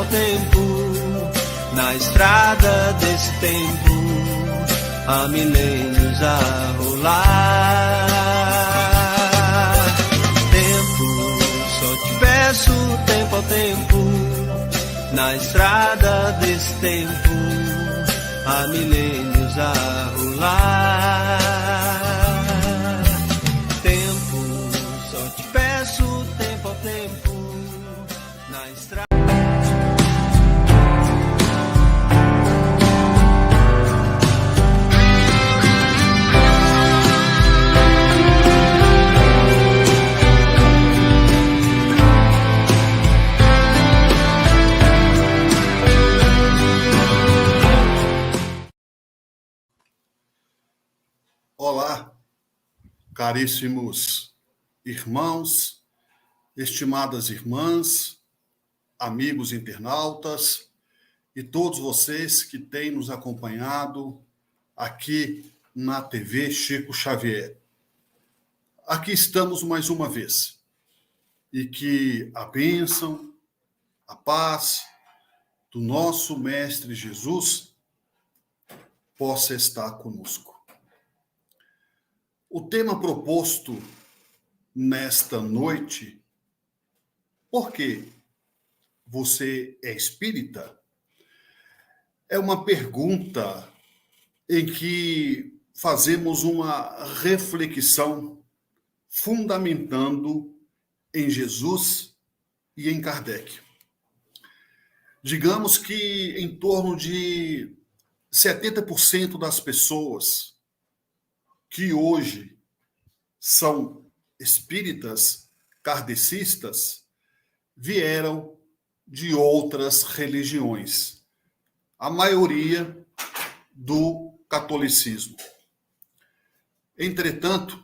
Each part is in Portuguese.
ao tempo, na estrada desse tempo, há milênios a rolar. Tempo, só te peço tempo ao tempo, na estrada desse tempo, há milênios a rolar. Tempo, só te peço tempo ao tempo, na estrada. Olá, caríssimos irmãos, estimadas irmãs, amigos internautas e todos vocês que têm nos acompanhado aqui na TV Chico Xavier. Aqui estamos mais uma vez e que a bênção, a paz do nosso Mestre Jesus possa estar conosco. O tema proposto nesta noite, por que você é espírita? É uma pergunta em que fazemos uma reflexão fundamentando em Jesus e em Kardec. Digamos que em torno de 70% das pessoas que hoje são espíritas kardecistas vieram de outras religiões, a maioria do catolicismo. Entretanto,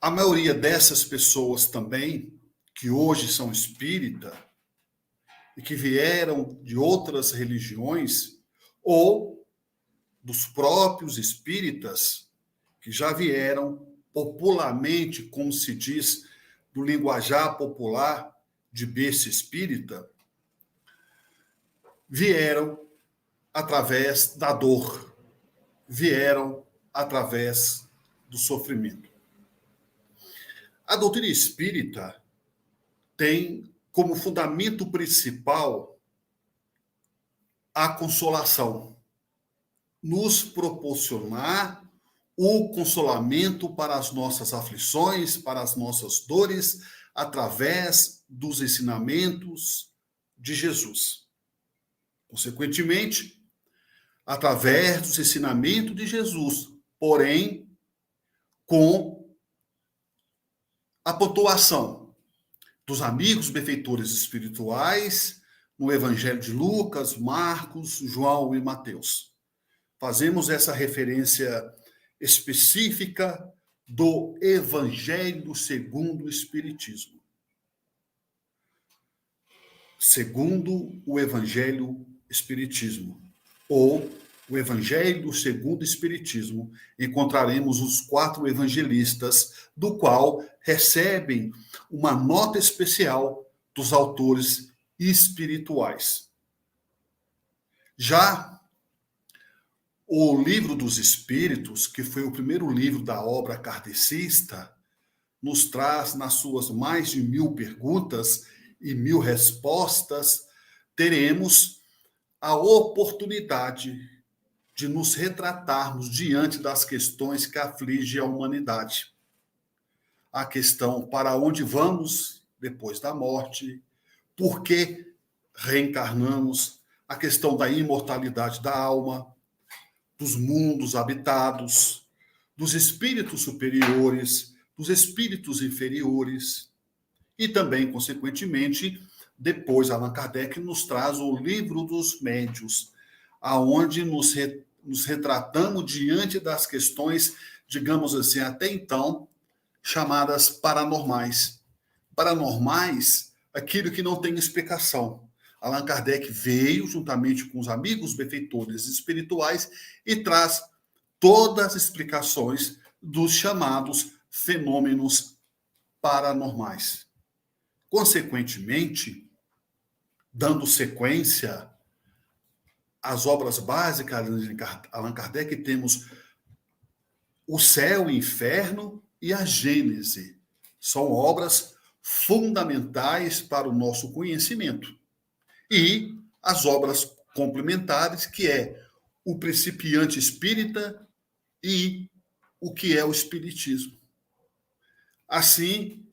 a maioria dessas pessoas também, que hoje são espíritas e que vieram de outras religiões, ou dos próprios espíritas, que já vieram popularmente, como se diz, no linguajar popular, de berço espírita, vieram através da dor, vieram através do sofrimento. A doutrina espírita tem como fundamento principal a consolação, nos proporcionar o consolamento para as nossas aflições, para as nossas dores, através dos ensinamentos de Jesus. Consequentemente, através dos ensinamentos de Jesus, porém, com a pontuação dos amigos benfeitores espirituais no Evangelho de Lucas, Marcos, João e Mateus. Fazemos essa referência específica do Evangelho segundo o Espiritismo. Segundo o Evangelho Espiritismo, ou o Evangelho segundo o Espiritismo, encontraremos os 4 evangelistas, do qual recebem uma nota especial dos autores espirituais. Já o Livro dos Espíritos, que foi o primeiro livro da obra kardecista, nos traz nas suas mais de 1000 perguntas e 1000 respostas, teremos a oportunidade de nos retratarmos diante das questões que afligem a humanidade. A questão para onde vamos depois da morte, por que reencarnamos, a questão da imortalidade da alma, dos mundos habitados, dos espíritos superiores, dos espíritos inferiores, e também, consequentemente, depois Allan Kardec nos traz o Livro dos Médiuns, aonde nos retratamos diante das questões, digamos assim, até então, chamadas paranormais. Paranormais, aquilo que não tem explicação. Allan Kardec veio, juntamente com os amigos benfeitores espirituais, e traz todas as explicações dos chamados fenômenos paranormais. Consequentemente, dando sequência às obras básicas de Allan Kardec, temos o Céu e o Inferno e a Gênese. São obras fundamentais para o nosso conhecimento. E as obras complementares, que é o Principiante Espírita e o que é o Espiritismo. Assim,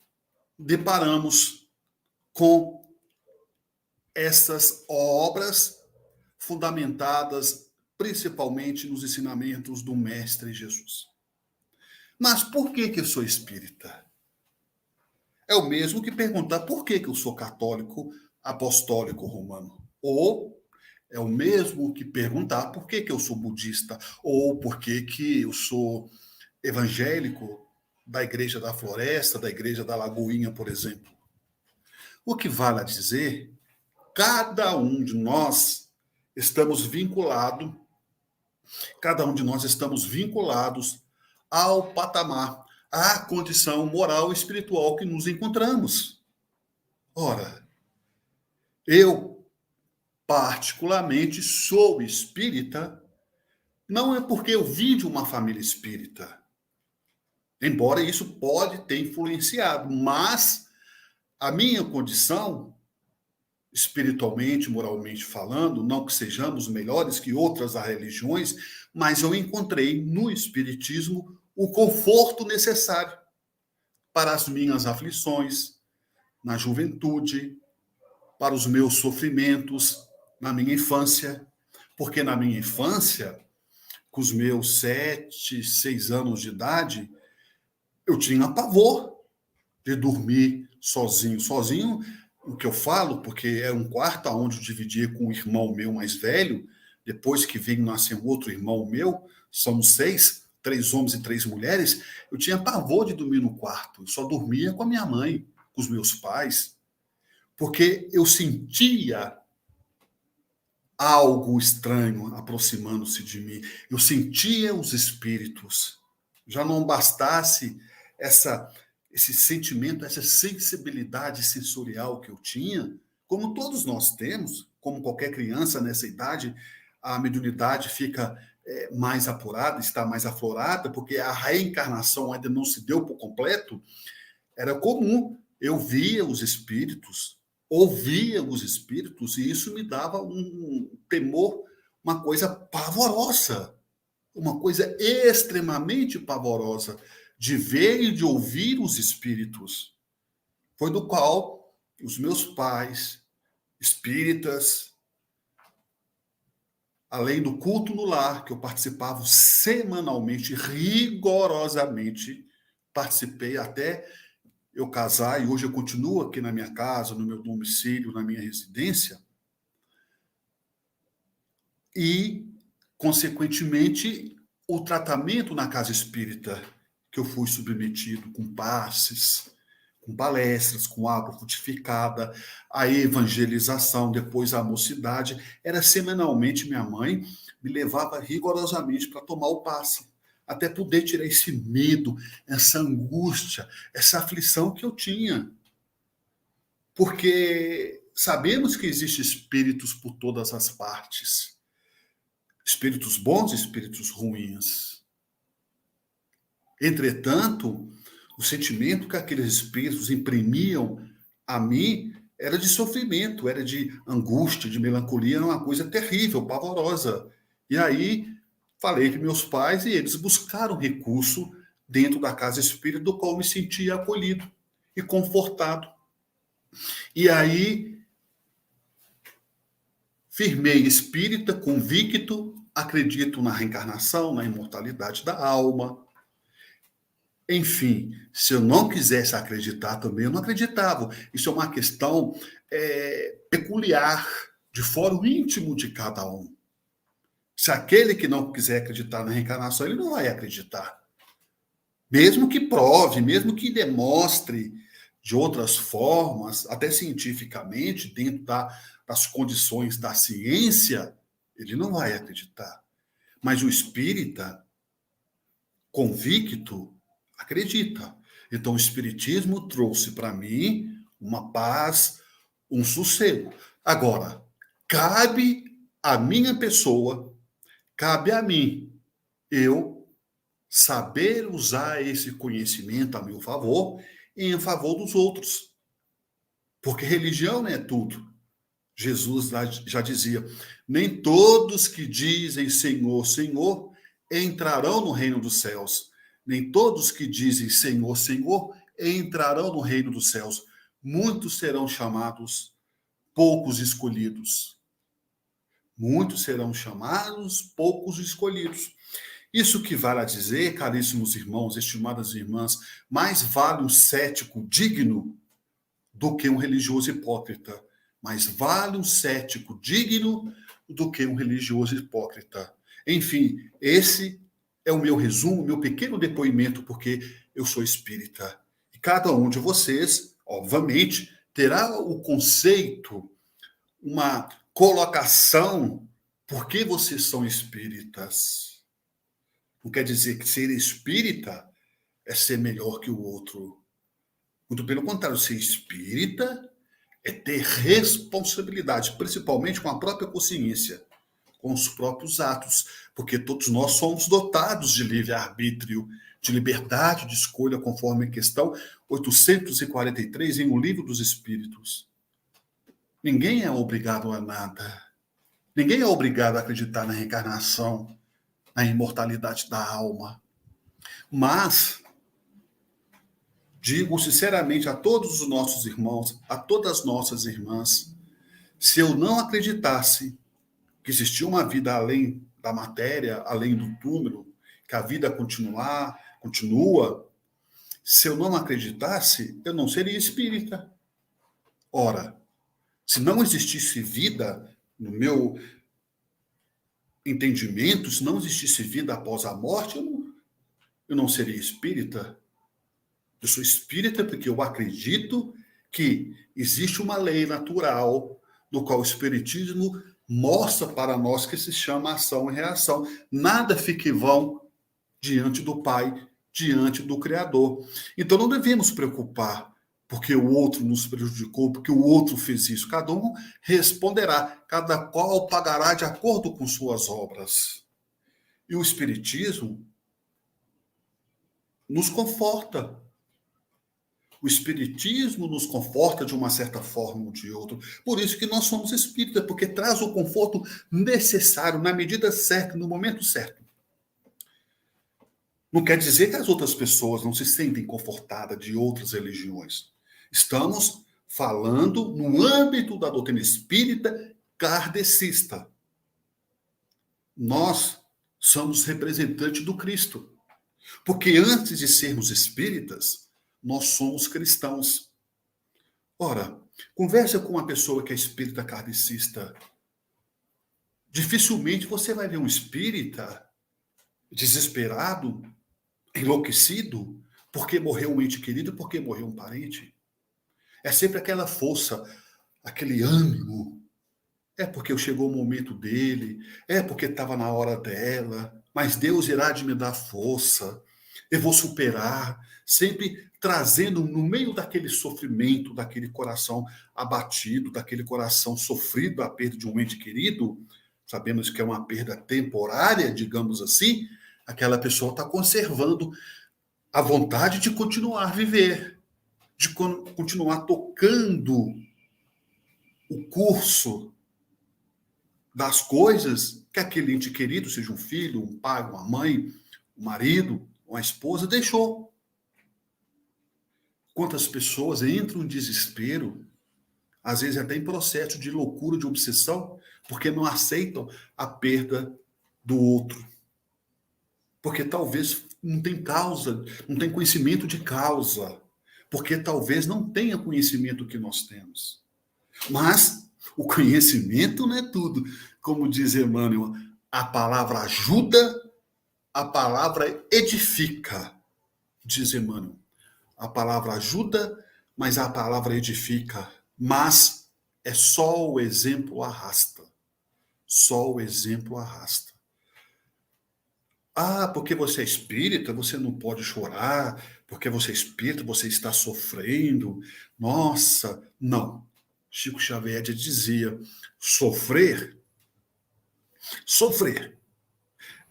deparamos com essas obras fundamentadas principalmente nos ensinamentos do Mestre Jesus. Mas por que eu sou espírita? É o mesmo que perguntar por que eu sou católico apostólico romano. Ou é o mesmo que perguntar por que eu sou budista, ou por que eu sou evangélico da Igreja da Floresta, da Igreja da Lagoinha, por exemplo. O que vale a dizer, cada um de nós estamos vinculados, ao patamar, à condição moral e espiritual que nos encontramos. Ora, eu particularmente sou espírita, não é porque eu vim de uma família espírita, embora isso pode ter influenciado, mas a minha condição, espiritualmente, moralmente falando, não que sejamos melhores que outras religiões, mas eu encontrei no espiritismo o conforto necessário para as minhas aflições na juventude, para os meus sofrimentos na minha infância, porque na minha infância, com os meus 7, 6 anos de idade, eu tinha pavor de dormir sozinho. Sozinho, o que eu falo, porque era um quarto onde eu dividia com um irmão meu mais velho, depois que veio nascer um outro irmão meu, somos 6, 3 homens e 3 mulheres, eu tinha pavor de dormir no quarto. Eu só dormia com a minha mãe, com os meus pais, porque eu sentia algo estranho aproximando-se de mim. Eu sentia os espíritos. Já não bastasse esse sentimento, essa sensibilidade sensorial que eu tinha, como todos nós temos, como qualquer criança nessa idade, a mediunidade fica mais apurada, está mais aflorada, porque a reencarnação ainda não se deu por completo. Era comum, eu via os espíritos, ouvia os espíritos, e isso me dava um temor, uma coisa pavorosa, uma coisa extremamente pavorosa, de ver e de ouvir os espíritos. Foi do qual os meus pais, espíritas, além do culto no lar, que eu participava semanalmente, rigorosamente, participei até eu casar, e hoje eu continuo aqui na minha casa, no meu domicílio, na minha residência, e, consequentemente, o tratamento na casa espírita que eu fui submetido com passes, com palestras, com água frutificada, a evangelização, depois a mocidade, era semanalmente. Minha mãe me levava rigorosamente para tomar o passe, até poder tirar esse medo, essa angústia, essa aflição que eu tinha. Porque sabemos que existem espíritos por todas as partes. Espíritos bons e espíritos ruins. Entretanto, o sentimento que aqueles espíritos imprimiam a mim era de sofrimento, era de angústia, de melancolia, era uma coisa terrível, pavorosa. E aí falei com meus pais e eles buscaram recurso dentro da casa espírita, do qual me sentia acolhido e confortado. E aí firmei espírita, convicto, acredito na reencarnação, na imortalidade da alma. Enfim, se eu não quisesse acreditar também, eu não acreditava. Isso é uma questão peculiar, de fórum íntimo de cada um. Se aquele que não quiser acreditar na reencarnação, ele não vai acreditar. Mesmo que prove, mesmo que demonstre de outras formas, até cientificamente, dentro das condições da ciência, ele não vai acreditar. Mas o espírita convicto acredita. Então, o espiritismo trouxe para mim uma paz, um sossego. Agora, cabe à minha pessoa, cabe a mim, eu saber usar esse conhecimento a meu favor e em favor dos outros. Porque religião não é tudo. Jesus já dizia: nem todos que dizem Senhor, Senhor entrarão no reino dos céus. Nem todos que dizem Senhor, Senhor entrarão no reino dos céus. Muitos serão chamados, poucos escolhidos. Muitos serão chamados, poucos escolhidos. Isso que vale a dizer, caríssimos irmãos, estimadas irmãs, mais vale um cético digno do que um religioso hipócrita. Mais vale um cético digno do que um religioso hipócrita. Enfim, esse é o meu resumo, meu pequeno depoimento, porque eu sou espírita. E cada um de vocês, obviamente, terá o conceito, uma colocação, por que vocês são espíritas. Não quer dizer que ser espírita é ser melhor que o outro. Muito pelo contrário, ser espírita é ter responsabilidade, principalmente com a própria consciência, com os próprios atos, porque todos nós somos dotados de livre-arbítrio, de liberdade de escolha, conforme a questão 843 em O Livro dos Espíritos. Ninguém é obrigado a nada. Ninguém é obrigado a acreditar na reencarnação, na imortalidade da alma. Mas digo sinceramente a todos os nossos irmãos, a todas as nossas irmãs, se eu não acreditasse que existia uma vida além da matéria, além do túmulo, que a vida continua, se eu não acreditasse, eu não seria espírita. Ora, se não existisse vida, no meu entendimento, se não existisse vida após a morte, eu não seria espírita. Eu sou espírita porque eu acredito que existe uma lei natural no qual o espiritismo mostra para nós que se chama ação e reação. Nada fica em vão diante do Pai, diante do Criador. Então não devemos preocupar porque o outro nos prejudicou, porque o outro fez isso. Cada um responderá, cada qual pagará de acordo com suas obras. E o espiritismo nos conforta. O espiritismo nos conforta de uma certa forma ou de outra. Por isso que nós somos espíritas, porque traz o conforto necessário, na medida certa, no momento certo. Não quer dizer que as outras pessoas não se sentem confortadas de outras religiões. Estamos falando no âmbito da doutrina espírita kardecista. Nós somos representantes do Cristo. Porque antes de sermos espíritas, nós somos cristãos. Ora, conversa com uma pessoa que é espírita kardecista. Dificilmente você vai ver um espírita desesperado, enlouquecido, porque morreu um ente querido, porque morreu um parente. É sempre aquela força, aquele ânimo. É porque chegou o momento dele, é porque estava na hora dela, mas Deus irá de me dar força, eu vou superar, sempre trazendo no meio daquele sofrimento, daquele coração abatido, daquele coração sofrido a perda de um ente querido, sabemos que é uma perda temporária, digamos assim, aquela pessoa está conservando a vontade de continuar a viver, de continuar tocando o curso das coisas que aquele ente querido, seja um filho, um pai, uma mãe, um marido, uma esposa, deixou. Quantas pessoas entram em desespero, às vezes até em processo de loucura, de obsessão, porque não aceitam a perda do outro. Porque talvez não tem causa, não tem conhecimento de causa. Porque talvez não tenha conhecimento que nós temos. Mas o conhecimento não é tudo. Como diz Emmanuel, a palavra ajuda, a palavra edifica, diz Emmanuel. A palavra ajuda, mas a palavra edifica. Mas é só o exemplo arrasta. Só o exemplo arrasta. Ah, porque você é espírita, você não pode chorar. Porque você é espírita, você está sofrendo. Nossa, não. Chico Xavier dizia: sofrer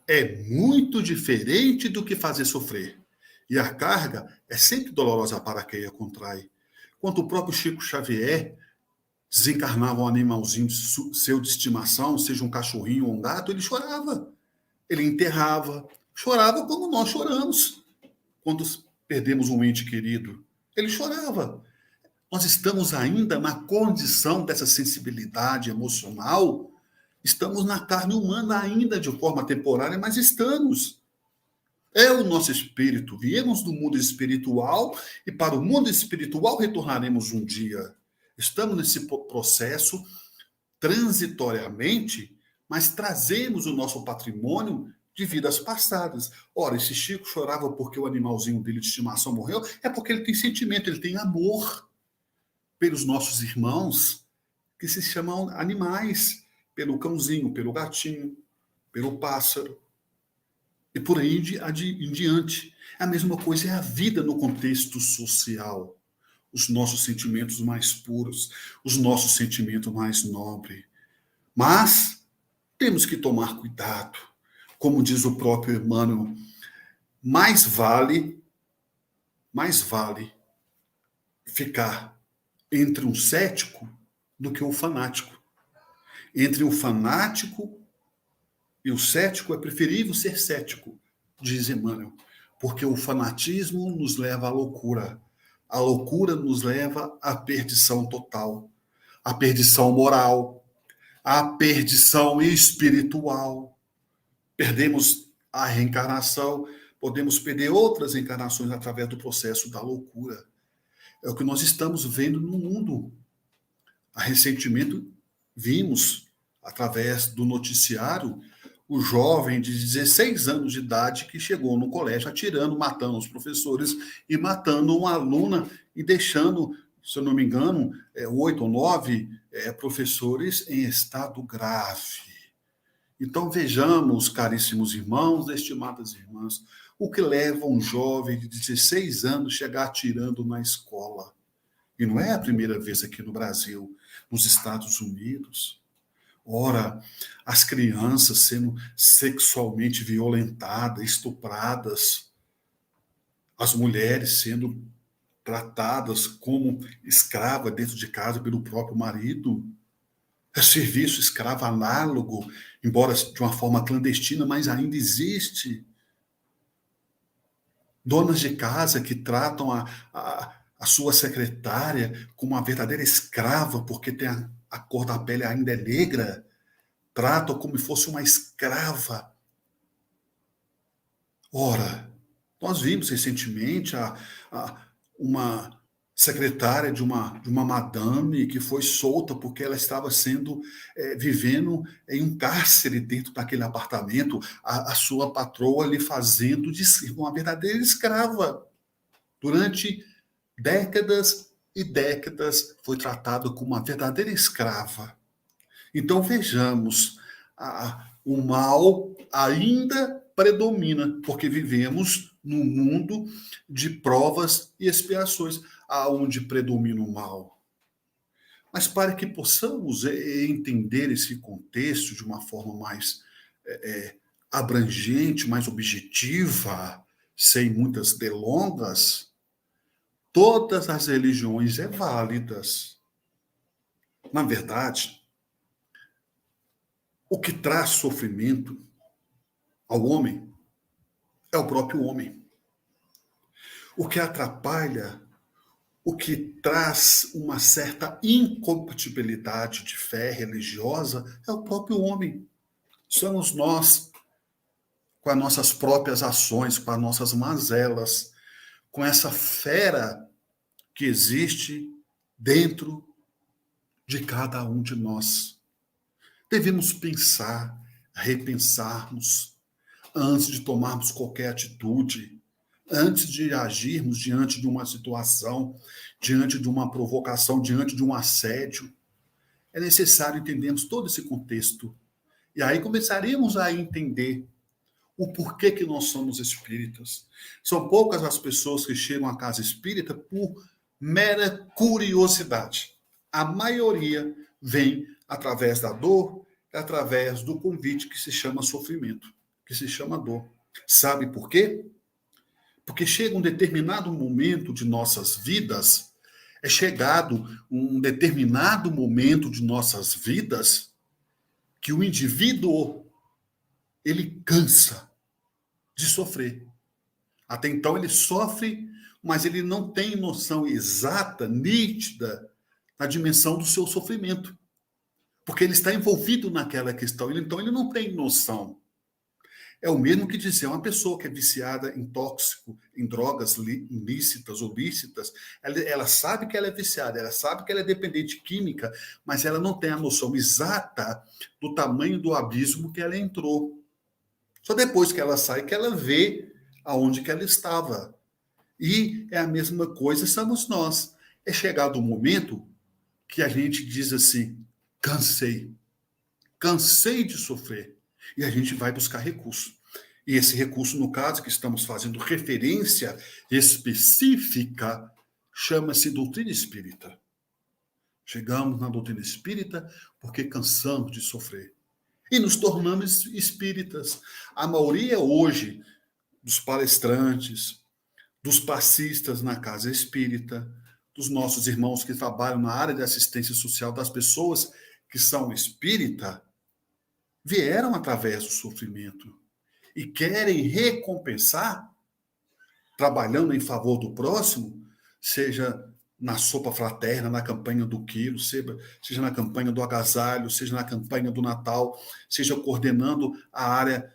é muito diferente do que fazer sofrer. E a carga é sempre dolorosa para quem a contrai. Quando o próprio Chico Xavier desencarnava um animalzinho seu de estimação, seja um cachorrinho ou um gato, ele chorava. Ele enterrava. Chorava como nós choramos quando perdemos um ente querido. Ele chorava. Nós estamos ainda na condição dessa sensibilidade emocional. Estamos na carne humana ainda de forma temporária, mas estamos. É o nosso espírito. Viemos do mundo espiritual e para o mundo espiritual retornaremos um dia. Estamos nesse processo transitoriamente, mas trazemos o nosso patrimônio de vidas passadas. Ora, esse Chico chorava porque o animalzinho dele de estimação morreu, é porque ele tem sentimento, ele tem amor pelos nossos irmãos, que se chamam animais, pelo cãozinho, pelo gatinho, pelo pássaro, e por aí em diante. A mesma coisa é a vida no contexto social. Os nossos sentimentos mais puros, os nossos sentimentos mais nobres. Mas temos que tomar cuidado. Como diz o próprio Emmanuel, mais vale ficar entre um cético do que um fanático. Entre o fanático e o cético é preferível ser cético, diz Emmanuel, porque o fanatismo nos leva à loucura. A loucura nos leva à perdição total, à perdição moral, à perdição espiritual. Perdemos a reencarnação, podemos perder outras encarnações através do processo da loucura. É o que nós estamos vendo no mundo. Recentemente vimos, através do noticiário, o jovem de 16 anos de idade que chegou no colégio atirando, matando os professores e matando uma aluna e deixando, se eu não me engano, 8 ou 9 professores em estado grave. Então vejamos, caríssimos irmãos, estimadas irmãs, o que leva um jovem de 16 anos a chegar atirando na escola. E não é a primeira vez aqui no Brasil, nos Estados Unidos. Ora, as crianças sendo sexualmente violentadas, estupradas, as mulheres sendo tratadas como escrava dentro de casa pelo próprio marido. É serviço escravo análogo, embora de uma forma clandestina, mas ainda existe. Donas de casa que tratam a sua secretária como uma verdadeira escrava, porque tem a cor da pele ainda é negra, tratam como se fosse uma escrava. Ora, nós vimos recentemente uma secretária de uma madame que foi solta porque ela estava vivendo em um cárcere dentro daquele apartamento, a sua patroa lhe fazendo de uma verdadeira escrava. Durante décadas e décadas foi tratada como uma verdadeira escrava. Então vejamos, o mal ainda predomina, porque vivemos num mundo de provas e expiações, aonde predomina o mal. Mas para que possamos entender esse contexto de uma forma mais abrangente, mais objetiva, sem muitas delongas, todas as religiões é válidas. Na verdade, o que traz sofrimento ao homem é o próprio homem. O que atrapalha, o que traz uma certa incompatibilidade de fé religiosa é o próprio homem. Somos nós, com as nossas próprias ações, com as nossas mazelas, com essa fera que existe dentro de cada um de nós. Devemos pensar, repensarmos, antes de tomarmos qualquer atitude, antes de agirmos diante de uma situação, diante de uma provocação, diante de um assédio. É necessário entendermos todo esse contexto. E aí começaremos a entender o porquê que nós somos espíritas. São poucas as pessoas que chegam à casa espírita por mera curiosidade. A maioria vem através da dor, através do convite que se chama sofrimento, que se chama dor. Sabe por quê? Porque chega um determinado momento de nossas vidas, é chegado um determinado momento de nossas vidas que o indivíduo, ele cansa de sofrer. Até então ele sofre, mas ele não tem noção exata, nítida, da dimensão do seu sofrimento. Porque ele está envolvido naquela questão, então ele não tem noção. É o mesmo que dizer, uma pessoa que é viciada em tóxico, em drogas ilícitas ou lícitas, ela sabe que ela é viciada, ela sabe que ela é dependente química, mas ela não tem a noção exata do tamanho do abismo que ela entrou. Só depois que ela sai que ela vê aonde que ela estava. E é a mesma coisa somos nós. É chegado o momento que a gente diz assim, cansei de sofrer. E a gente vai buscar recurso. E esse recurso, no caso, que estamos fazendo referência específica, chama-se doutrina espírita. Chegamos na doutrina espírita porque cansamos de sofrer. E nos tornamos espíritas. A maioria hoje dos palestrantes, dos passistas na casa espírita, dos nossos irmãos que trabalham na área de assistência social, das pessoas que são espírita, vieram através do sofrimento e querem recompensar, trabalhando em favor do próximo, seja na sopa fraterna, na campanha do quilo, seja na campanha do agasalho, seja na campanha do Natal, seja coordenando a área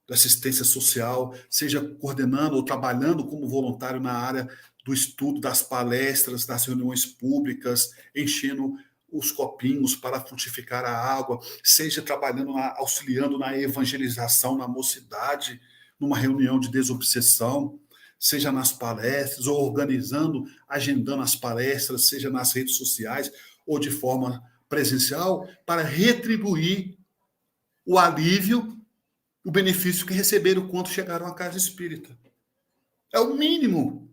da assistência social, seja coordenando ou trabalhando como voluntário na área do estudo, das palestras, das reuniões públicas, enchendo os copinhos para frutificar a água, seja trabalhando, auxiliando na evangelização, na mocidade, numa reunião de desobsessão, seja nas palestras, ou organizando, agendando as palestras, seja nas redes sociais, ou de forma presencial, para retribuir o alívio, o benefício que receberam quando chegaram à casa espírita. É o mínimo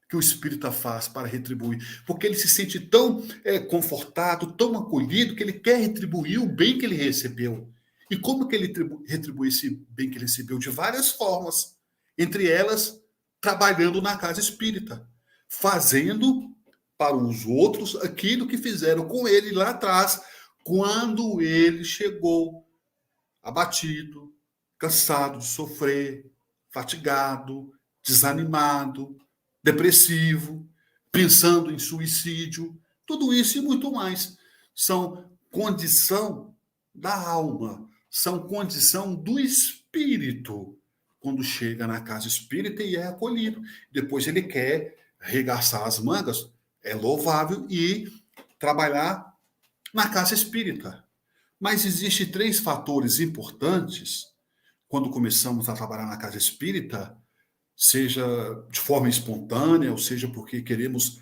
que o espírita faz para retribuir, porque ele se sente tão confortado, tão acolhido, que ele quer retribuir o bem que ele recebeu. E como que ele retribui esse bem que ele recebeu? De várias formas. Entre elas, trabalhando na casa espírita, fazendo para os outros aquilo que fizeram com ele lá atrás, quando ele chegou abatido, cansado de sofrer, fatigado, desanimado, depressivo, pensando em suicídio. Tudo isso e muito mais são condição da alma, são condição do espírito quando chega na casa espírita e é acolhido. Depois ele quer regaçar as mangas, é louvável, e trabalhar na casa espírita. Mas existem 3 fatores importantes quando começamos a trabalhar na casa espírita, seja de forma espontânea, ou seja porque queremos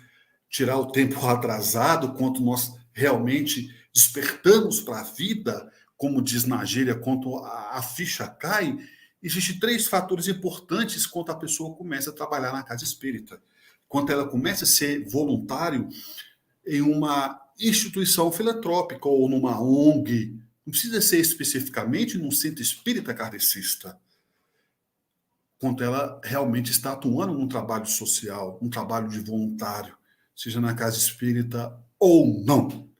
tirar o tempo atrasado, quanto nós realmente despertamos para a vida, como diz na gíria, quando a ficha cai. Existem 3 fatores importantes quando a pessoa começa a trabalhar na casa espírita. Quando ela começa a ser voluntário em uma instituição filantrópica ou numa ONG, não precisa ser especificamente num centro espírita kardecista, quando ela realmente está atuando num trabalho social, um trabalho de voluntário, seja na casa espírita ou não.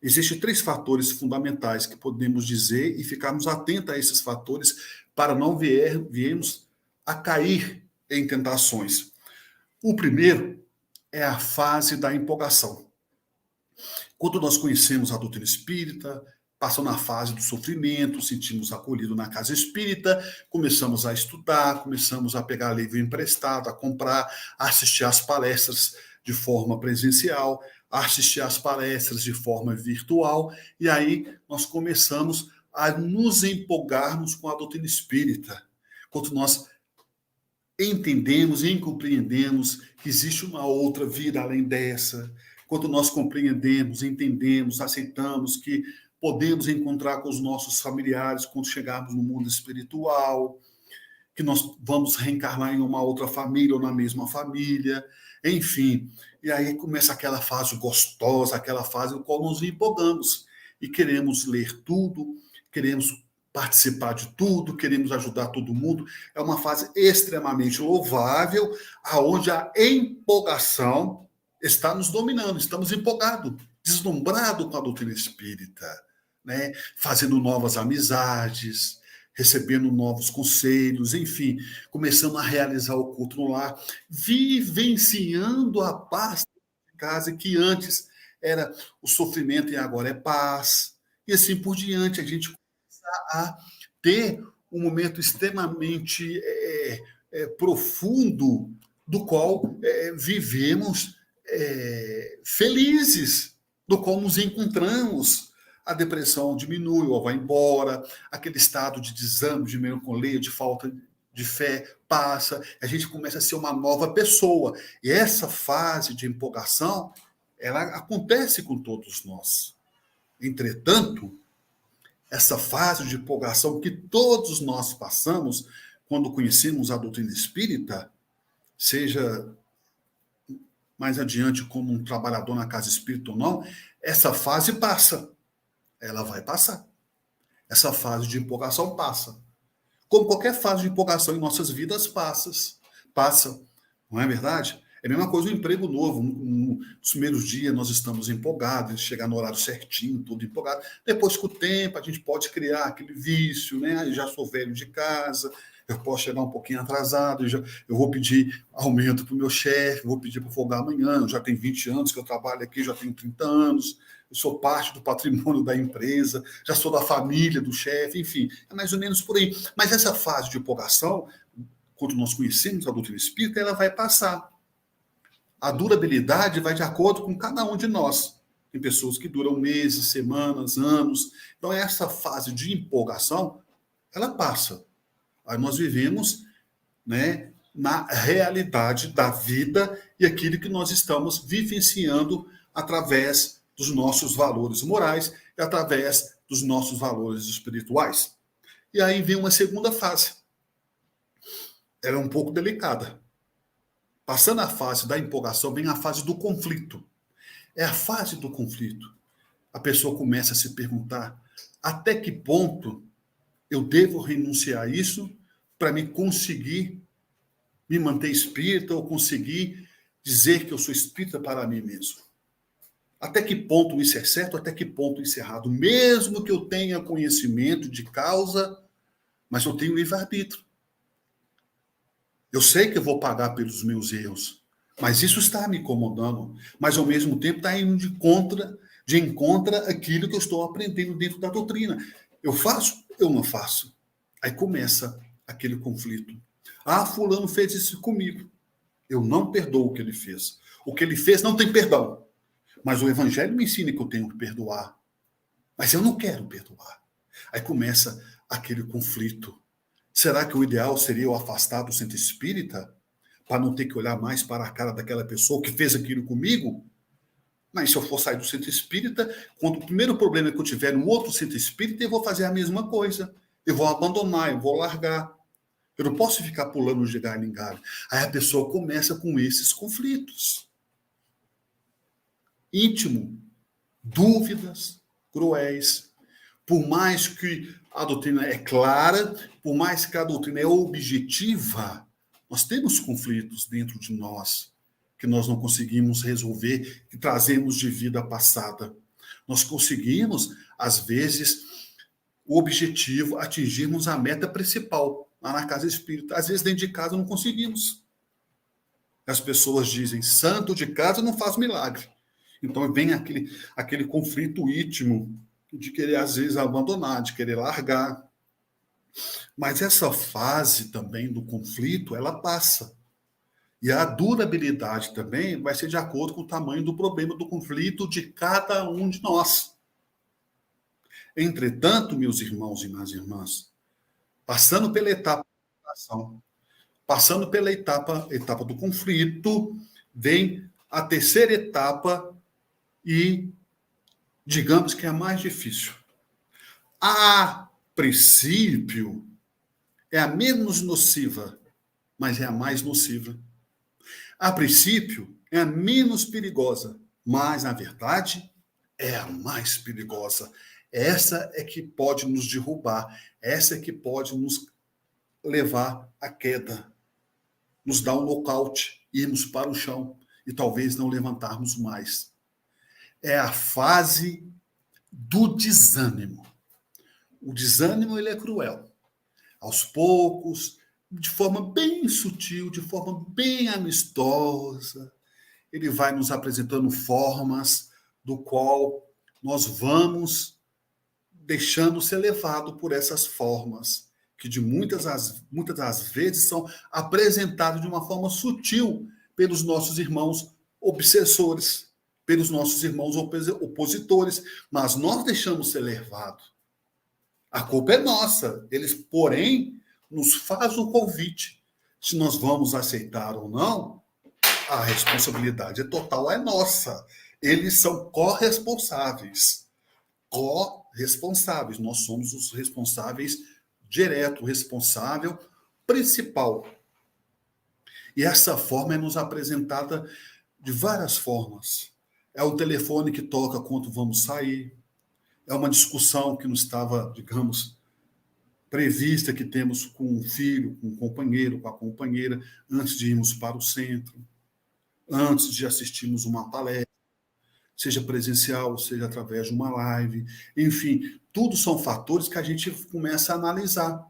Existem 3 fatores fundamentais que podemos dizer e ficarmos atentos a esses fatores para não viemos a cair em tentações. O primeiro é a fase da empolgação. Quando nós conhecemos a doutrina espírita, passamos na fase do sofrimento, sentimos acolhido na casa espírita, começamos a estudar, começamos a pegar livro emprestado, a comprar, a assistir às palestras de forma presencial, a assistir às palestras de forma virtual, e aí nós começamos a nos empolgarmos com a doutrina espírita. Quando nós entendemos e compreendemos que existe uma outra vida além dessa, quando nós compreendemos, entendemos, aceitamos que podemos encontrar com os nossos familiares quando chegarmos no mundo espiritual, que nós vamos reencarnar em uma outra família ou na mesma família, enfim, E aí começa aquela fase gostosa, aquela fase no qual nos empolgamos e queremos ler tudo, queremos participar de tudo, queremos ajudar todo mundo. É uma fase extremamente louvável, aonde a empolgação está nos dominando, estamos empolgados, deslumbrados com a doutrina espírita, né? Fazendo novas amizades, recebendo novos conselhos, enfim, começando a realizar o culto no lar, vivenciando a paz de casa que antes era o sofrimento e agora é paz, e assim por diante. A gente a ter um momento extremamente profundo, do qual vivemos felizes, do qual nos encontramos. A depressão diminui ou vai embora, aquele estado de desânimo, de melancolia, de falta de fé passa, a gente começa a ser uma nova pessoa. E essa fase de empolgação, ela acontece com todos nós. Entretanto, essa fase de empolgação que todos nós passamos quando conhecemos a doutrina espírita, seja mais adiante como um trabalhador na casa espírita ou não, essa fase passa. Ela vai passar. Essa fase de empolgação passa. Como qualquer fase de empolgação em nossas vidas passa. Não é verdade? É a mesma coisa o emprego novo. Nos primeiros dias nós estamos empolgados, chegar no horário certinho, tudo empolgado. Depois, com o tempo, a gente pode criar aquele vício, né? Eu já sou velho de casa, eu posso chegar um pouquinho atrasado, eu vou pedir aumento para o meu chefe, vou pedir para folgar amanhã, eu já tenho 20 anos que eu trabalho aqui, já tenho 30 anos, eu sou parte do patrimônio da empresa, já sou da família do chefe, enfim, é mais ou menos por aí. Mas essa fase de empolgação, quando nós conhecemos a doutrina espírita, ela vai passar. A durabilidade vai de acordo com cada um de nós. Tem pessoas que duram meses, semanas, anos. Então, essa fase de empolgação, ela passa. Aí nós vivemos, né, na realidade da vida e aquilo que nós estamos vivenciando através dos nossos valores morais e através dos nossos valores espirituais. E aí vem uma segunda fase. Ela é um pouco delicada. Passando a fase da empolgação, vem a fase do conflito. É a fase do conflito. A pessoa começa a se perguntar até que ponto eu devo renunciar a isso para me conseguir me manter espírita ou conseguir dizer que eu sou espírita para mim mesmo. Até que ponto isso é certo, até que ponto isso é errado. Mesmo que eu tenha conhecimento de causa, mas eu tenho livre-arbítrio. Eu sei que eu vou pagar pelos meus erros, mas isso está me incomodando. Mas, ao mesmo tempo, está indo de encontro aquilo que eu estou aprendendo dentro da doutrina. Eu faço? Eu não faço. Aí começa aquele conflito. Ah, fulano fez isso comigo. Eu não perdoo o que ele fez. O que ele fez não tem perdão. Mas o evangelho me ensina que eu tenho que perdoar. Mas eu não quero perdoar. Aí começa aquele conflito. Será que o ideal seria eu afastar do centro espírita para não ter que olhar mais para a cara daquela pessoa que fez aquilo comigo? Mas se eu for sair do centro espírita, quando o primeiro problema que eu tiver no outro centro espírita, eu vou fazer a mesma coisa. Eu vou abandonar, eu vou largar. Eu não posso ficar pulando de galho em galho. Aí a pessoa começa com esses conflitos. Íntimo, dúvidas cruéis. Por mais que a doutrina é clara, por mais que a doutrina é objetiva, nós temos conflitos dentro de nós que nós não conseguimos resolver, que trazemos de vida passada. Nós conseguimos, às vezes, o objetivo, atingirmos a meta principal lá na casa espírita. Às vezes, dentro de casa, não conseguimos. As pessoas dizem, santo de casa não faz milagre. Então, vem aquele conflito íntimo de querer, às vezes, abandonar, de querer largar. Mas essa fase também do conflito, ela passa. E a durabilidade também vai ser de acordo com o tamanho do problema do conflito de cada um de nós. Entretanto, meus irmãos e minhas irmãs, passando pela etapa da ação, passando pela etapa do conflito, vem a terceira etapa e, digamos que é a mais difícil. A princípio, é a menos nociva, mas é a mais nociva. A princípio, é a menos perigosa, mas, na verdade, é a mais perigosa. Essa é que pode nos derrubar, essa é que pode nos levar à queda, nos dar um nocaute, irmos para o chão e talvez não levantarmos mais. É a fase do desânimo. O desânimo, ele é cruel. Aos poucos, de forma bem sutil, de forma bem amistosa, ele vai nos apresentando formas do qual nós vamos deixando ser levado por essas formas, que de muitas das vezes são apresentadas de uma forma sutil pelos nossos irmãos obsessores, pelos nossos irmãos opositores, mas nós deixamos ser levado. A culpa é nossa. Eles, porém, nos fazem o convite. Se nós vamos aceitar ou não, a responsabilidade total é nossa. Eles são corresponsáveis. Corresponsáveis. Nós somos os responsáveis direto, o responsável principal. E essa forma é nos apresentada de várias formas. É o telefone que toca quando vamos sair. É uma discussão que não estava, digamos, prevista que temos com um filho, com um companheiro, com a companheira, antes de irmos para o centro, antes de assistirmos uma palestra, seja presencial, seja através de uma live. Enfim, tudo são fatores que a gente começa a analisar.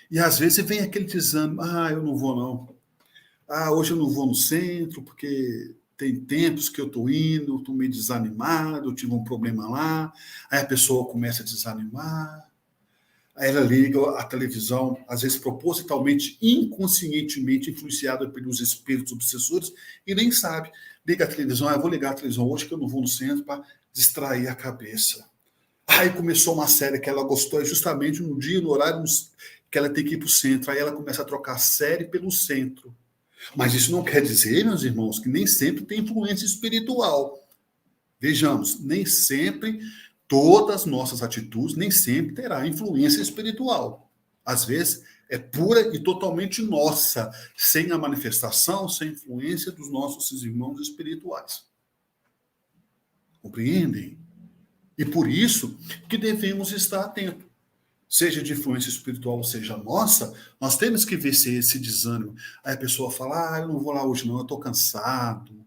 E às vezes vem aquele desânimo, eu não vou não. Hoje eu não vou no centro, porque tem tempos que eu estou indo, estou meio desanimado, eu tive um problema lá. Aí a pessoa começa a desanimar. Aí ela liga a televisão, às vezes propositalmente, inconscientemente influenciada pelos espíritos obsessores, e nem sabe. Liga a televisão, eu vou ligar a televisão hoje que eu não vou no centro para distrair a cabeça. Aí começou uma série que ela gostou, e justamente no dia, no horário que ela tem que ir para o centro. Aí ela começa a trocar a série pelo centro. Mas isso não quer dizer, meus irmãos, que nem sempre tem influência espiritual. Vejamos, nem sempre todas as nossas atitudes, nem sempre terá influência espiritual. Às vezes é pura e totalmente nossa, sem a manifestação, sem a influência dos nossos irmãos espirituais. Compreendem? E por isso que devemos estar atentos. Seja de influência espiritual, seja nossa, nós temos que ver se esse desânimo. Aí a pessoa fala, eu não vou lá hoje não, eu estou cansado.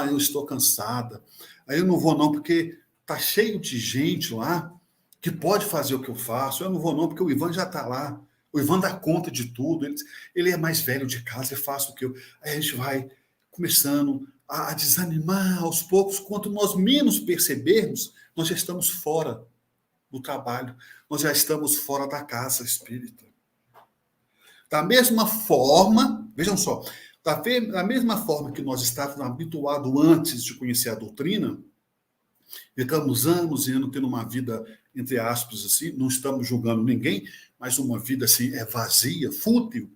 Eu estou cansada. Aí eu não vou não, porque está cheio de gente lá que pode fazer o que eu faço. Eu não vou não, porque o Ivan já está lá. O Ivan dá conta de tudo. Ele é mais velho de casa, faz o que eu... Aí a gente vai começando a desanimar aos poucos. Quanto nós menos percebermos, nós já estamos fora do trabalho. Nós já estamos fora da casa espírita. Da mesma forma, vejam só, da mesma forma que nós estávamos habituados antes de conhecer a doutrina, ficamos anos e anos tendo uma vida, entre aspas, assim, não estamos julgando ninguém, mas uma vida assim, vazia, fútil.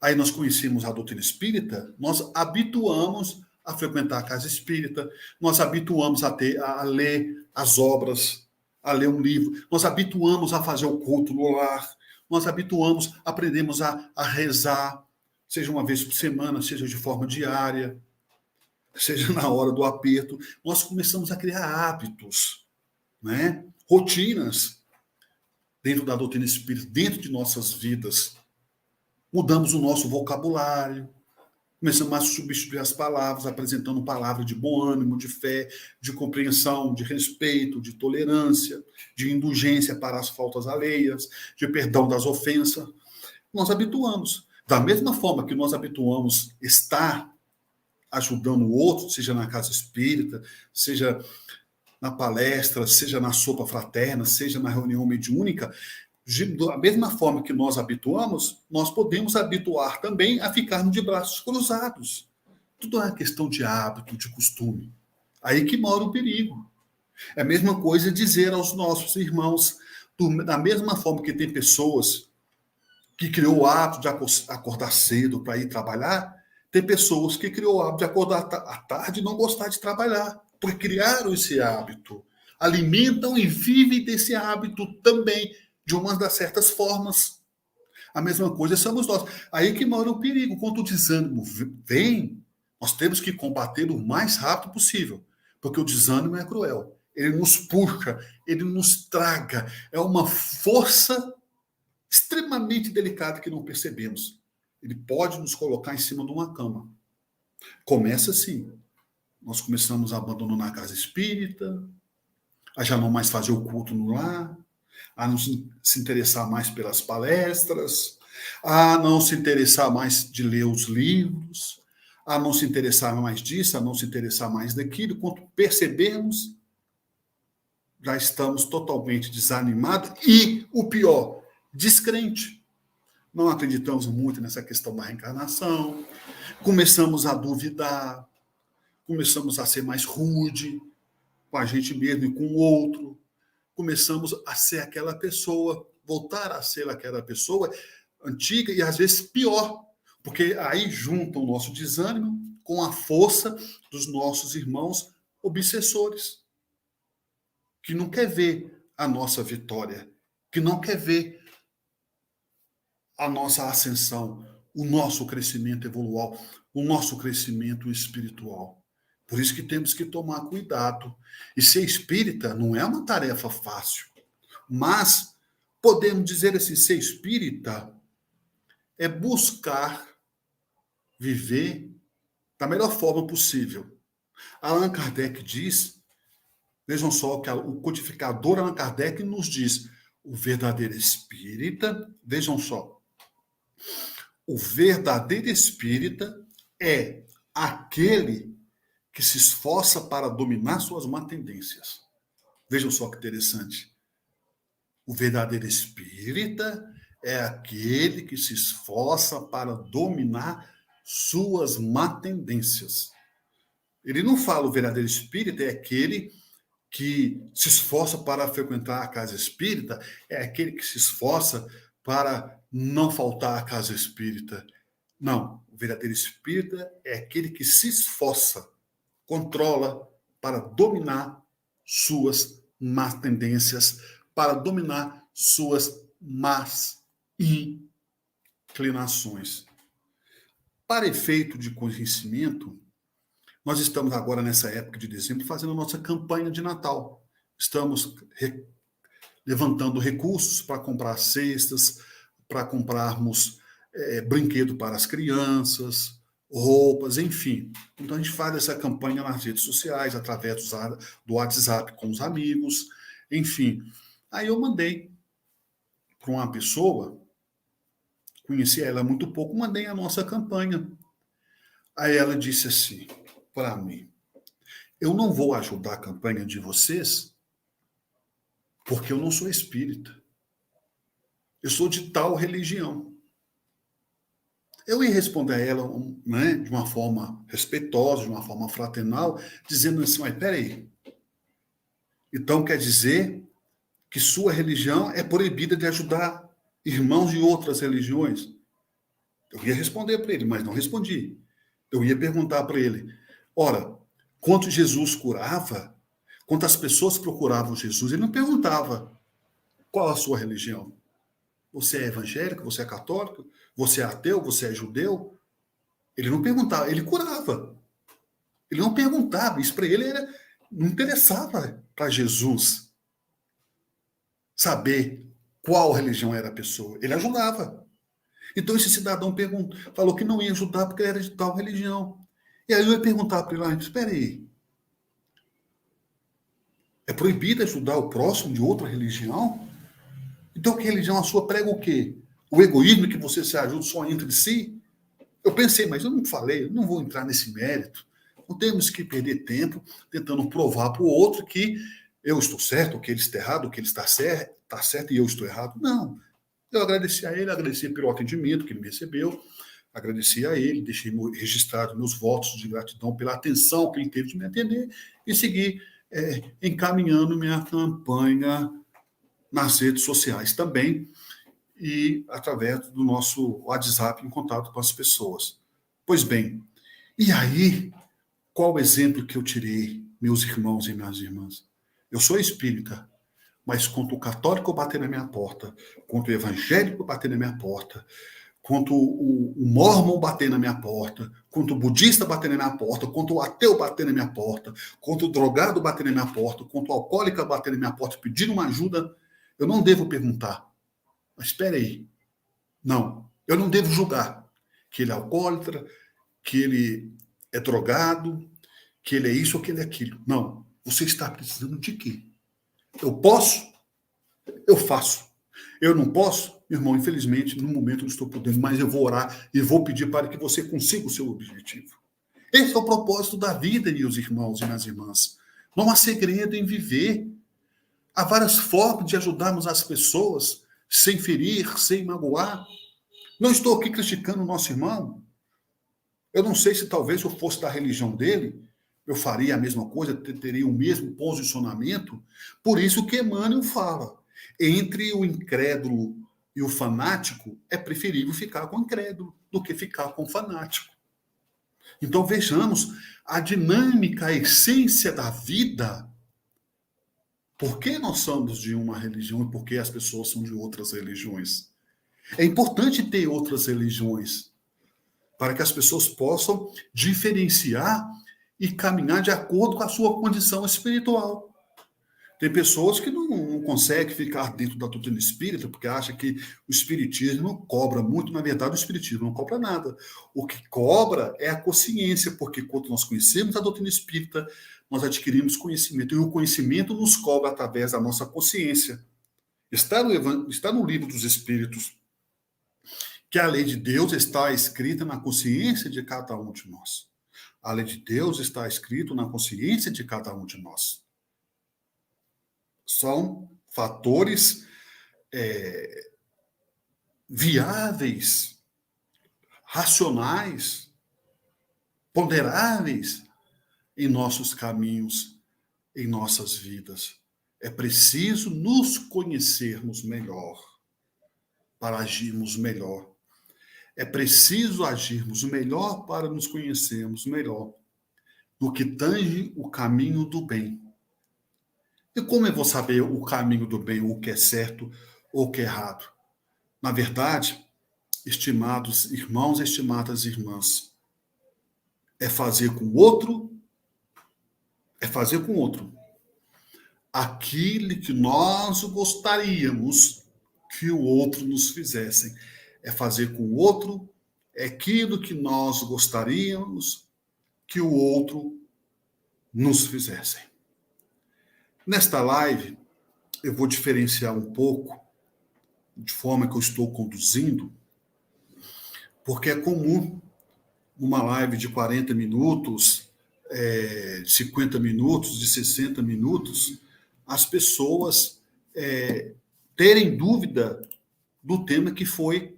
Aí nós conhecemos a doutrina espírita, nós habituamos a frequentar a casa espírita, nós habituamos a ler as obras, a ler um livro, nós habituamos a fazer o culto no lar, nós habituamos, aprendemos a rezar, seja uma vez por semana, seja de forma diária, seja na hora do aperto. Nós começamos a criar hábitos, né? Rotinas dentro da doutrina espírita, dentro de nossas vidas. Mudamos o nosso vocabulário, começamos a substituir as palavras, apresentando palavras de bom ânimo, de fé, de compreensão, de respeito, de tolerância, de indulgência para as faltas alheias, de perdão das ofensas. Nós habituamos. Da mesma forma que nós habituamos estar ajudando o outro, seja na casa espírita, seja na palestra, seja na sopa fraterna, seja na reunião mediúnica, da mesma forma que nós habituamos, nós podemos habituar também a ficarmos de braços cruzados. Tudo é uma questão de hábito, de costume. Aí que mora o perigo. É a mesma coisa dizer aos nossos irmãos, da mesma forma que tem pessoas que criou o hábito de acordar cedo para ir trabalhar, tem pessoas que criou o hábito de acordar à tarde e não gostar de trabalhar, porque criaram esse hábito. Alimentam e vivem desse hábito também, de umas das certas formas. A mesma coisa somos nós. Aí que mora o perigo. Quando o desânimo vem, nós temos que combater o mais rápido possível, porque o desânimo é cruel. Ele nos puxa, ele nos traga. É uma força extremamente delicada que não percebemos. Ele pode nos colocar em cima de uma cama. Começa assim. Nós começamos a abandonar a casa espírita, a já não mais fazer o culto no lar, a não se interessar mais pelas palestras, a não se interessar mais de ler os livros, a não se interessar mais disso, a não se interessar mais daquilo. Quando percebemos, já estamos totalmente desanimados e, o pior, descrente. Não acreditamos muito nessa questão da reencarnação, começamos a duvidar, começamos a ser mais rude com a gente mesmo e com o outro, começamos a ser aquela pessoa, voltar a ser aquela pessoa antiga e às vezes pior, porque aí junta o nosso desânimo com a força dos nossos irmãos obsessores, que não quer ver a nossa vitória, que não quer ver a nossa ascensão, o nosso crescimento evolual, o nosso crescimento espiritual. Por isso que temos que tomar cuidado. E ser espírita não é uma tarefa fácil, mas podemos dizer assim, ser espírita é buscar viver da melhor forma possível. Allan Kardec diz, vejam só que o codificador Allan Kardec nos diz, o verdadeiro espírita, vejam só, o verdadeiro espírita é aquele que se esforça para dominar suas más tendências. Vejam só que interessante. O verdadeiro espírita é aquele que se esforça para dominar suas más tendências. Ele não fala o verdadeiro espírita é aquele que se esforça para frequentar a casa espírita, é aquele que se esforça para não faltar à casa espírita. Não, o verdadeiro espírita é aquele que se esforça, controla para dominar suas más tendências, para dominar suas más inclinações. Para efeito de conhecimento, nós estamos agora, nessa época de dezembro, fazendo a nossa campanha de Natal. Estamos levantando recursos para comprar cestas, para comprarmos brinquedo para as crianças, roupas, enfim. Então a gente faz essa campanha nas redes sociais, através do WhatsApp com os amigos, enfim. Aí eu mandei para uma pessoa, conheci ela há muito pouco, mandei a nossa campanha. Aí ela disse assim para mim, eu não vou ajudar a campanha de vocês porque eu não sou espírita. Eu sou de tal religião. Eu ia responder a ela, né, de uma forma respeitosa, de uma forma fraternal, dizendo assim, mas peraí, então quer dizer que sua religião é proibida de ajudar irmãos de outras religiões? Eu ia responder para ele, mas não respondi. Eu ia perguntar para ele, ora, quando Jesus curava, quantas pessoas procuravam Jesus, ele não perguntava qual a sua religião. Você é evangélico, você é católico, você é ateu, você é judeu? Ele não perguntava, ele curava. Ele não perguntava, isso para ele não interessava para Jesus saber qual religião era a pessoa. Ele ajudava. Então esse cidadão falou que não ia ajudar porque ele era de tal religião. E aí eu ia perguntar para ele, espera aí, é proibido ajudar o próximo de outra religião? Então que religião a sua prega o quê? O egoísmo que você se ajuda só entre si? Eu pensei, mas eu não falei, eu não vou entrar nesse mérito. Não temos que perder tempo tentando provar para o outro que eu estou certo, que ele está errado, que ele está certo e eu estou errado. Não. Eu agradeci a ele, agradeci pelo atendimento que ele me recebeu, agradeci a ele, deixei registrado meus votos de gratidão pela atenção que ele teve de me atender e segui encaminhando minha campanha nas redes sociais também e através do nosso WhatsApp em contato com as pessoas. Pois bem, e aí, qual o exemplo que eu tirei, meus irmãos e minhas irmãs? Eu sou espírita, mas quanto o católico bater na minha porta, quanto o evangélico bater na minha porta, quanto o mórmon bater na minha porta, quanto o budista bater na minha porta, quanto o ateu bater na minha porta, quanto o drogado bater na minha porta, quanto o alcoólico bater na minha porta pedindo uma ajuda, eu não devo perguntar. Mas espera aí. Não, eu não devo julgar que ele é alcoólatra, que ele é drogado, que ele é isso ou que ele é aquilo. Não. Você está precisando de quê? Eu posso? Eu faço. Eu não posso? Meu irmão, infelizmente, no momento não estou podendo, mas eu vou orar e vou pedir para que você consiga o seu objetivo. Esse é o propósito da vida, meus irmãos e minhas irmãs. Não há segredo em viver. Há várias formas de ajudarmos as pessoas sem ferir, sem magoar. Não estou aqui criticando o nosso irmão. Eu não sei se talvez eu fosse da religião dele, eu faria a mesma coisa, teria o mesmo posicionamento. Por isso que Emmanuel fala, entre o incrédulo e o fanático, é preferível ficar com o incrédulo do que ficar com o fanático. Então vejamos a dinâmica, a essência da vida. Por que nós somos de uma religião e por que as pessoas são de outras religiões? É importante ter outras religiões para que as pessoas possam diferenciar e caminhar de acordo com a sua condição espiritual. Tem pessoas que não conseguem ficar dentro da doutrina espírita porque acham que o espiritismo cobra muito. Na verdade, o espiritismo não cobra nada. O que cobra é a consciência, porque quando nós conhecemos a doutrina espírita, nós adquirimos conhecimento. E o conhecimento nos cobra através da nossa consciência. Está no livro dos Espíritos que a lei de Deus está escrita na consciência de cada um de nós. A lei de Deus está escrita na consciência de cada um de nós. São fatores viáveis, racionais, ponderáveis em nossos caminhos, em nossas vidas. É preciso nos conhecermos melhor para agirmos melhor. É preciso agirmos melhor para nos conhecermos melhor no que tange o caminho do bem. E como eu vou saber o caminho do bem, o que é certo ou o que é errado? Na verdade, estimados irmãos e estimadas irmãs, é fazer com o outro aquilo que nós gostaríamos que o outro nos fizesse. É fazer com o outro aquilo que nós gostaríamos que o outro nos fizesse. Nesta live, eu vou diferenciar um pouco de forma que eu estou conduzindo, porque é comum uma live de 40 minutos, 50 minutos, de 60 minutos, as pessoas terem dúvida do tema que foi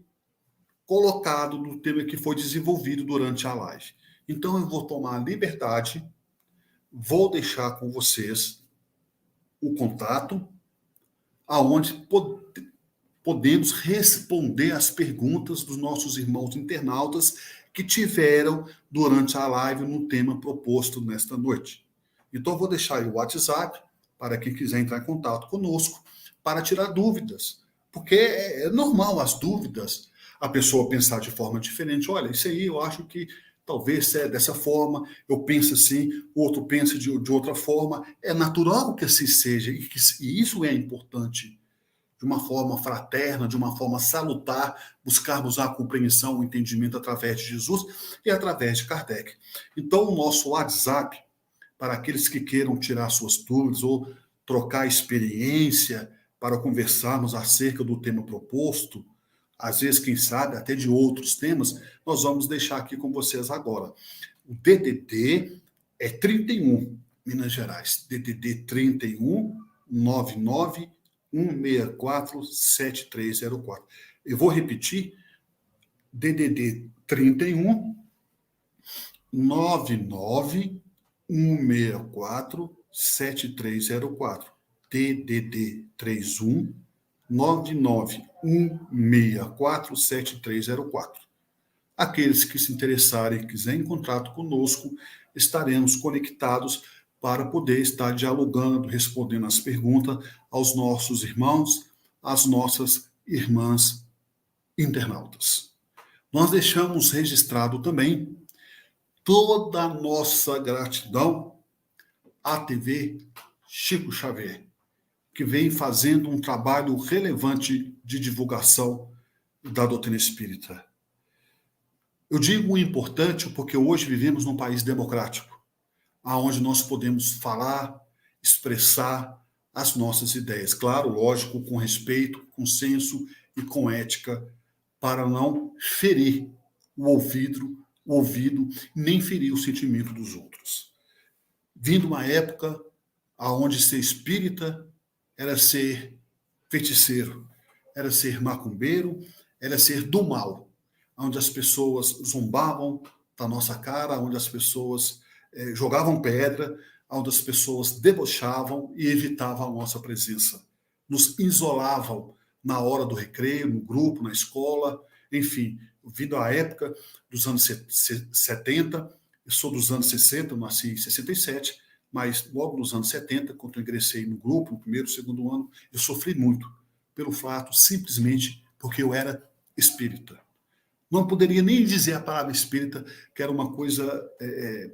colocado, do tema que foi desenvolvido durante a live. Então eu vou tomar a liberdade, vou deixar com vocês o contato, aonde podemos responder as perguntas dos nossos irmãos internautas que tiveram durante a live no tema proposto nesta noite. Então eu vou deixar aí o WhatsApp para quem quiser entrar em contato conosco para tirar dúvidas, porque é normal as dúvidas, a pessoa pensar de forma diferente. Olha, isso aí eu acho que talvez é dessa forma, eu penso assim, o outro pensa de outra forma. É natural que assim seja, e isso é importante. De uma forma fraterna, de uma forma salutar, buscarmos a compreensão, o entendimento através de Jesus e através de Kardec. Então, o nosso WhatsApp, para aqueles que queiram tirar suas dúvidas ou trocar experiência para conversarmos acerca do tema proposto, às vezes, quem sabe, até de outros temas, nós vamos deixar aqui com vocês agora. O DDD é 31, Minas Gerais. DDD 31 99 164 7304. Eu vou repetir. DDD 31 99 164 7304. DDD 31 991647304. Aqueles que se interessarem e quiserem em contato conosco, estaremos conectados para poder estar dialogando, respondendo as perguntas aos nossos irmãos, às nossas irmãs internautas. Nós deixamos registrado também toda a nossa gratidão à TV Chico Xavier, que vem fazendo um trabalho relevante de divulgação da doutrina espírita. Eu digo importante porque hoje vivemos num país democrático, onde nós podemos falar, expressar as nossas ideias. Claro, lógico, com respeito, com senso e com ética, para não ferir o ouvido, nem ferir o sentimento dos outros. Vindo uma época onde ser espírita era ser feiticeiro, era ser macumbeiro, era ser do mal, onde as pessoas zombavam da nossa cara, onde as pessoas jogavam pedra, onde as pessoas debochavam e evitavam a nossa presença. Nos isolavam na hora do recreio, no grupo, na escola, enfim, vindo à época dos anos 70, eu sou dos anos 60, eu nasci em 67, mas logo nos anos 70, quando eu ingressei no grupo, no primeiro, segundo ano, eu sofri muito pelo fato, simplesmente porque eu era espírita. Não poderia nem dizer a palavra espírita, que era uma coisa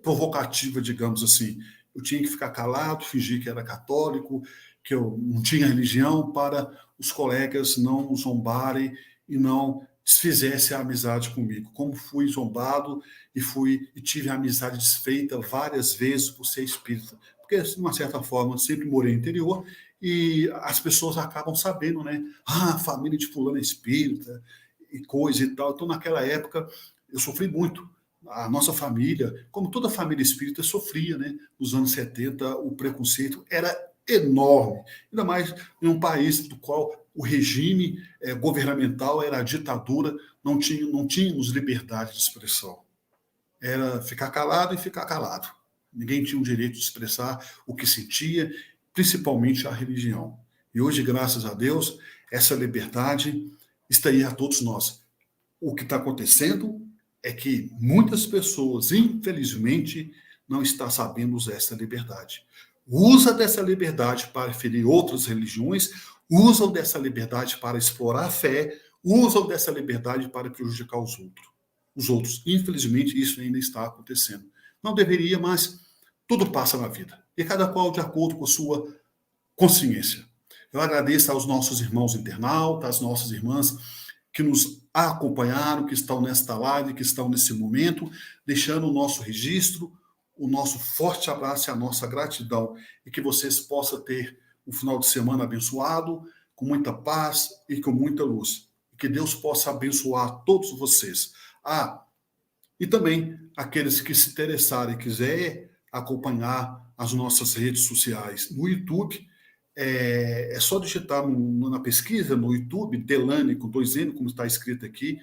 provocativa, digamos assim. Eu tinha que ficar calado, fingir que era católico, que eu não tinha religião, para os colegas não zombarem e não desfizessem a amizade comigo. Como fui zombado e tive a amizade desfeita várias vezes por ser espírita. Porque, de uma certa forma, eu sempre morei no interior e as pessoas acabam sabendo, né? Ah, a família de fulano é espírita e coisa e tal. Então, naquela época, eu sofri muito. A nossa família, como toda família espírita, sofria, né? Nos anos 70, o preconceito era enorme, ainda mais em um país do qual o regime governamental era a ditadura, não tínhamos liberdade de expressão. Era ficar calado e ficar calado. Ninguém tinha o direito de expressar o que sentia, principalmente a religião. E hoje, graças a Deus, essa liberdade está aí a todos nós. O que está acontecendo é que muitas pessoas, infelizmente, não estão sabendo usar essa liberdade. Usa dessa liberdade para ferir outras religiões, usam dessa liberdade para explorar a fé, usam dessa liberdade para prejudicar os outros. Infelizmente, isso ainda está acontecendo. Não deveria, mas tudo passa na vida. E cada qual de acordo com a sua consciência. Eu agradeço aos nossos irmãos internautas, às nossas irmãs que nos acompanharam, que estão nesta live, que estão nesse momento, deixando o nosso registro, o nosso forte abraço e a nossa gratidão, e que vocês possam ter um final de semana abençoado, com muita paz e com muita luz. E que Deus possa abençoar todos vocês. E também aqueles que se interessarem e quiserem acompanhar as nossas redes sociais no YouTube, é só digitar na pesquisa no YouTube, Delane, com 2 N, como está escrito aqui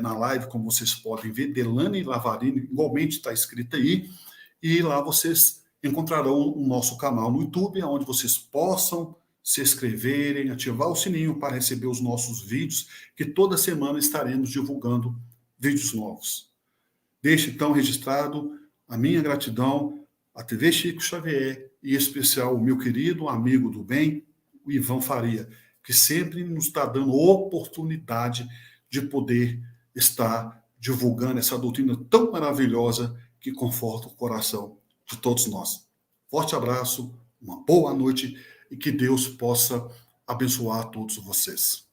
na live, como vocês podem ver, Delane Lavarini, igualmente está escrito aí, e lá vocês encontrarão o nosso canal no YouTube, onde vocês possam se inscreverem, ativar o sininho para receber os nossos vídeos, que toda semana estaremos divulgando vídeos novos. Deixe então registrado a minha gratidão à TV Chico Xavier, e em especial o meu querido amigo do bem, o Ivan Faria, que sempre nos está dando oportunidade de poder estar divulgando essa doutrina tão maravilhosa que conforta o coração de todos nós. Forte abraço, uma boa noite e que Deus possa abençoar todos vocês.